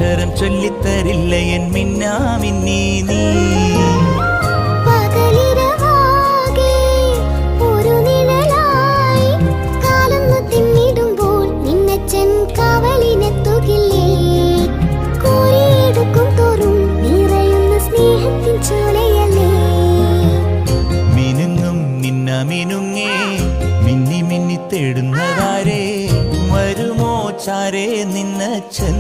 ഒരക്ഷരം ചൊല്ലിത്തരില്ല എൻ മിന്നാമിന്നി നീ. മിനുങ്ങും മിന്നമിനുങ്ങേ മിന്നി മിന്നി തേടുന്നതാരേ, വരുമോ ചാരേ നിന്നച്ചൻ.